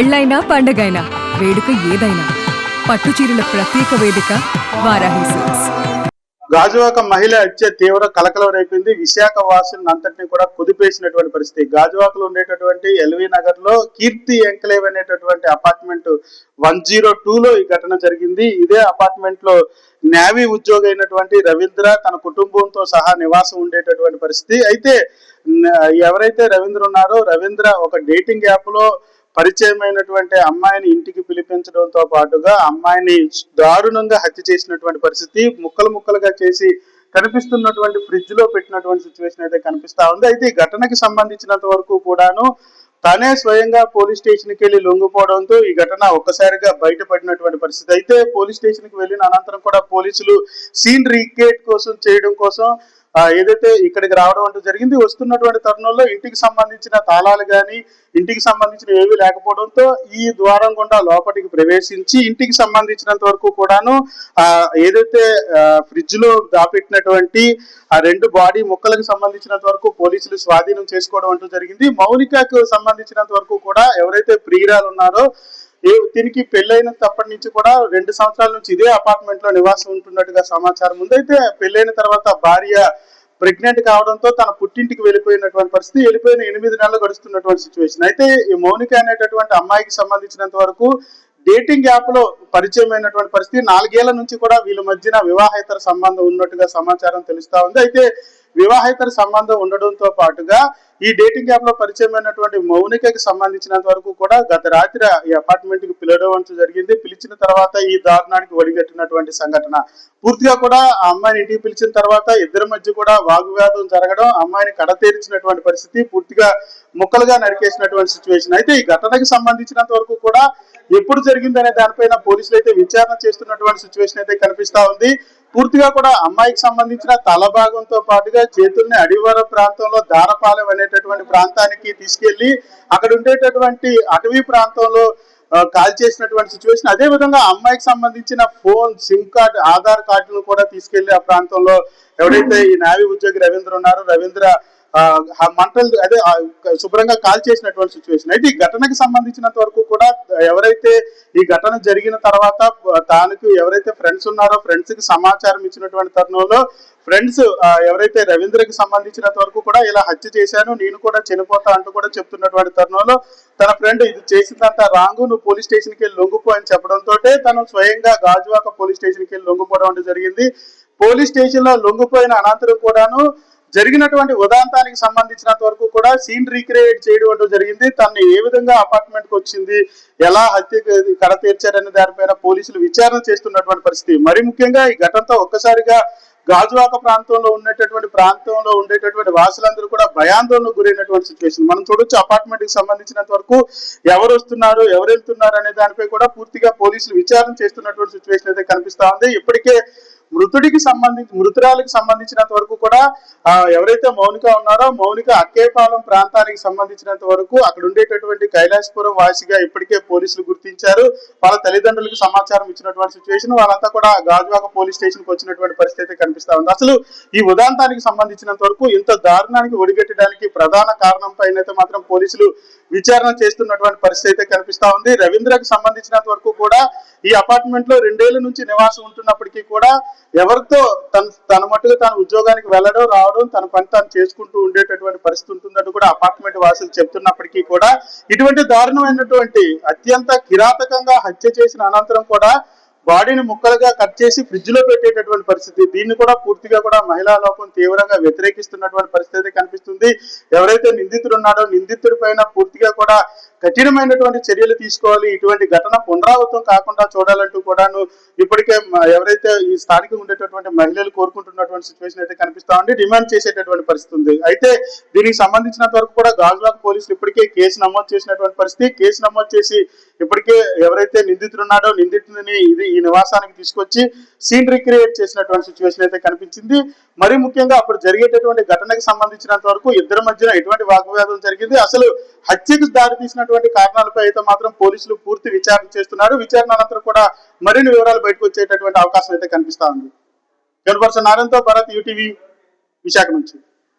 పెళ్ళైనా పండగైనా వేడుక ఏదైనా పట్టు చీరల ప్రత్యేక వేదిక వారాహి సిల్క్స్. గాజువాక మహిళ హత్య తీవ్ర కలకలం రేపింది. విశాఖ వాసులను అంతటినీ కూడా కుదిపేసినటువంటి పరిస్థితి. గాజువాకలో ఉండేటటువంటి ఎల్వి నగర్ లో కీర్తి ఎంక్లేవ్ అనేటటువంటి అపార్ట్మెంట్ 102లో ఈ ఘటన జరిగింది. ఇదే అపార్ట్మెంట్ లో నేవీ ఉద్యోగి అయినటువంటి రవీంద్ర తన కుటుంబంతో సహా నివాసం ఉండేటటువంటి పరిస్థితి. అయితే ఎవరైతే రవీంద్ర ఉన్నారో రవీంద్ర ఒక డేటింగ్ యాప్ లో పరిచయమైనటువంటి అమ్మాయిని ఇంటికి పిలిపించడంతో పాటుగా అమ్మాయిని దారుణంగా హత్య చేసినటువంటి పరిస్థితి. ముక్కలు ముక్కలుగా చేసి కనిపిస్తున్నటువంటి ఫ్రిడ్జ్ లో పెట్టినటువంటి సిచ్యువేషన్ అయితే కనిపిస్తా ఉంది. అయితే ఈ ఘటనకి సంబంధించినంత వరకు కూడాను తనే స్వయంగా పోలీస్ స్టేషన్ కి వెళ్ళి లొంగిపోవడంతో ఈ ఘటన ఒక్కసారిగా బయటపడినటువంటి పరిస్థితి. అయితే పోలీస్ స్టేషన్ కి వెళ్ళిన అనంతరం కూడా పోలీసులు సీన్ రీక్రియేట్ కోసం చేయడం కోసం ఏదైతే ఇక్కడికి రావడం అంటూ జరిగింది. వస్తున్నటువంటి తరుణంలో ఇంటికి సంబంధించిన తాళాలు కానీ ఇంటికి సంబంధించిన ఏవి లేకపోవడంతో ఈ ద్వారం గుండా లోపలికి ప్రవేశించి ఇంటికి సంబంధించినంత వరకు కూడాను ఏదైతే ఫ్రిడ్జ్ లో దాపెట్టినటువంటి ఆ 2 బాడీ ముక్కలకు సంబంధించినంత వరకు పోలీసులు స్వాధీనం చేసుకోవడం అంటూ జరిగింది. మౌనికకు సంబంధించినంత వరకు కూడా ఎవరైతే ప్రియురాలు ఉన్నారో దీనికి పెళ్ళైనప్పటి నుంచి కూడా 2 సంవత్సరాల నుంచి ఇదే అపార్ట్మెంట్ లో నివాసం ఉంటున్నట్టుగా సమాచారం ఉంది. అయితే పెళ్ళైన తర్వాత భార్య ప్రెగ్నెంట్ కావడంతో తన పుట్టింటికి వెళ్ళిపోయినటువంటి పరిస్థితి. వెళ్ళిపోయిన 8 నెలలు గడుస్తున్నటువంటి సిచ్యువేషన్. అయితే ఈ మౌనిక అనేటటువంటి అమ్మాయికి సంబంధించినంత వరకు డేటింగ్ యాప్ లో పరిచయమైనటువంటి పరిస్థితి. 4 ఏళ్ల నుంచి కూడా వీళ్ళ మధ్యన వివాహేతర సంబంధం ఉన్నట్టుగా సమాచారం తెలుస్తా ఉంది. అయితే వివాహేతర సంబంధం ఉండడంతో పాటుగా ఈ డేటింగ్ యాప్ లో పరిచయమైనటువంటి మౌనికకి సంబంధించినంత వరకు కూడా గత రాత్రి ఈ అపార్ట్మెంట్ కి పిలవడం జరిగింది. పిలిచిన తర్వాత ఈ దారుణానికి ఒడిగట్టినటువంటి సంఘటన. పూర్తిగా కూడా ఆ అమ్మాయిని ఇంటికి పిలిచిన తర్వాత ఇద్దరి మధ్య కూడా వాగ్వాదం జరగడం, అమ్మాయిని కడతేర్చినటువంటి పరిస్థితి, పూర్తిగా ముక్కలుగా నరికేసినటువంటి సిచ్యువేషన్. అయితే ఈ ఘటనకి సంబంధించినంత వరకు కూడా ఎప్పుడు జరిగిందనే దానిపైన పోలీసులు అయితే విచారణ చేస్తున్నటువంటి సిచ్యువేషన్ అయితే కనిపిస్తా ఉంది. పూర్తిగా కూడా అమ్మాయికి సంబంధించిన తల భాగంతో పాటుగా చేతుల్ని అడివార ప్రాంతంలో దారపాలెం అనేటటువంటి ప్రాంతానికి తీసుకెళ్లి అక్కడ ఉండేటటువంటి అటవీ ప్రాంతంలో కాల్ చేసినటువంటి సిచ్యువేషన్. అదే విధంగా అమ్మాయికి సంబంధించిన ఫోన్, సిమ్ కార్డ్, ఆధార్ కార్డును కూడా తీసుకెళ్లి ఆ ప్రాంతంలో ఎవరైతే ఈ నేవీ ఉద్యోగి రవీంద్ర ఉన్నారో రవీంద్ర మంటలు అదే శుభ్రంగా కాల్ చేసినటువంటి సిచ్యువేషన్. అయితే ఈ ఘటనకి సంబంధించినంత వరకు కూడా ఎవరైతే ఈ ఘటన జరిగిన తర్వాత తానికి ఎవరైతే ఫ్రెండ్స్ ఉన్నారో ఫ్రెండ్స్ కి సమాచారం ఇచ్చినటువంటి తరుణంలో ఫ్రెండ్స్ ఎవరైతే రవీంద్రకి సంబంధించినంత వరకు కూడా ఇలా హత్య చేశాను, నేను కూడా చనిపోతా అంటూ కూడా చెప్తున్నటువంటి తరుణంలో తన ఫ్రెండ్ ఇది చేసిందంతా రాంగు, నువ్వు పోలీస్ స్టేషన్ కి వెళ్ళి లొంగిపో అని చెప్పడంతో తను స్వయంగా గాజువాక పోలీస్ స్టేషన్ కి వెళ్ళి లొంగిపోవడం అంటూ జరిగింది. పోలీస్ స్టేషన్ లో లొంగిపోయిన అనంతరం కూడాను జరిగినటువంటి ఉదాంతానికి సంబంధించినంత వరకు కూడా సీన్ రీక్రియేట్ చేయడం అంటూ జరిగింది. తనని ఏ విధంగా అపార్ట్మెంట్ కి వచ్చింది, ఎలా హత్య కడ తీర్చారనే దానిపైన పోలీసులు విచారణ చేస్తున్నటువంటి పరిస్థితి. మరి ముఖ్యంగా ఈ ఘటనతో ఒక్కసారిగా గాజువాక ప్రాంతంలో ఉండేటటువంటి వాసులందరూ కూడా భయాందోళనకు గురైనటువంటి సిచ్యువేషన్ మనం చూడొచ్చు. అపార్ట్మెంట్ కి సంబంధించినంత వరకు ఎవరు వస్తున్నారు, ఎవరు వెళ్తున్నారు అనే దానిపై కూడా పూర్తిగా పోలీసులు విచారణ చేస్తున్నటువంటి సిచ్యువేషన్ అయితే కనిపిస్తా ఉంది. ఇప్పటికే మృతురాలకు సంబంధించినంత వరకు కూడా ఎవరైతే మౌనిక ఉన్నారో మౌనిక అక్కేపాలెం ప్రాంతానికి సంబంధించినంత వరకు అక్కడ ఉండేటటువంటి కైలాసపురం వాసిగా ఇప్పటికే పోలీసులు గుర్తించారు. వాళ్ళ తల్లిదండ్రులకు సమాచారం ఇచ్చినటువంటి సిచ్యువేషన్. వాళ్ళంతా కూడా గాజువాక పోలీస్ స్టేషన్ కి వచ్చినటువంటి పరిస్థితి కనిపిస్తా ఉంది. అసలు ఈ ఉదాంతానికి సంబంధించినంత వరకు ఇంత దారుణానికి ఒడిగట్టడానికి ప్రధాన కారణం పైన అయితే మాత్రం పోలీసులు విచారణ చేస్తున్నటువంటి పరిస్థితి అయితే కనిపిస్తా ఉంది. రవీంద్రకి సంబంధించినంత వరకు కూడా ఈ అపార్ట్మెంట్ లో 2 ఏళ్ల నుంచి నివాసం ఉంటున్నప్పటికీ కూడా ఎవరితో తన మట్టుగా తన ఉద్యోగానికి వెళ్ళడం రావడం తన పని తాను చేసుకుంటూ ఉండేటటువంటి పరిస్థితి ఉంటుందంటూ కూడా అపార్ట్మెంట్ వాసులు చెప్తున్నప్పటికీ కూడా ఇటువంటి దారుణమైనటువంటి అత్యంత కిరాతకంగా హత్య చేసిన అనంతరం కూడా బాడీని ముక్కలుగా కట్ చేసి ఫ్రిడ్జ్ లో పెట్టేటటువంటి పరిస్థితి. దీన్ని కూడా పూర్తిగా కూడా మహిళా లోకం తీవ్రంగా వ్యతిరేకిస్తున్నటువంటి పరిస్థితి కనిపిస్తుంది. ఎవరైతే నిందితుడు ఉన్నాడో నిందితుడి పైన పూర్తిగా కూడా కఠినమైనటువంటి చర్యలు తీసుకోవాలి, ఇటువంటి ఘటన పునరావృతం కాకుండా చూడాలంటూ కూడాను ఇప్పటికే ఎవరైతే ఈ స్థానికంగా ఉండేటటువంటి మహిళలు కోరుకుంటున్నటువంటి సిచ్యువేషన్ అయితే కనిపిస్తా ఉంది, డిమాండ్ చేసేటటువంటి పరిస్థితి ఉంది. అయితే దీనికి సంబంధించినంత వరకు కూడా గాజువాక పోలీసులు ఇప్పటికే కేసు నమోదు చేసినటువంటి పరిస్థితి. కేసు నమోదు చేసి ఇప్పటికే ఎవరైతే నిందితుడు ఉన్నాడో నిందితుడిని ఈ నివాసానికి తీసుకొచ్చి సీన్ రీక్రియేట్ చేసినటువంటి సిచ్యువేషన్ అయితే కనిపించింది. మరి ముఖ్యంగా అప్పుడు జరిగేటటువంటి ఘటనకు సంబంధించినంత వరకు ఇద్దరి మధ్యన ఎటువంటి వాగ్వాదం జరిగింది, అసలు హత్యకు దారి తీసినటువంటి కారణాలపై అయితే మాత్రం పోలీసులు పూర్తి విచారణ చేస్తున్నారు. విచారణ అనంతరం కూడా మరిన్ని వివరాలు బయటకు వచ్చేటటువంటి అవకాశం అయితే కనిపిస్తా ఉంది. కెమెరా పర్సన్ నారాయణతో భరత్, యూటీవీ, విశాఖ నుంచి.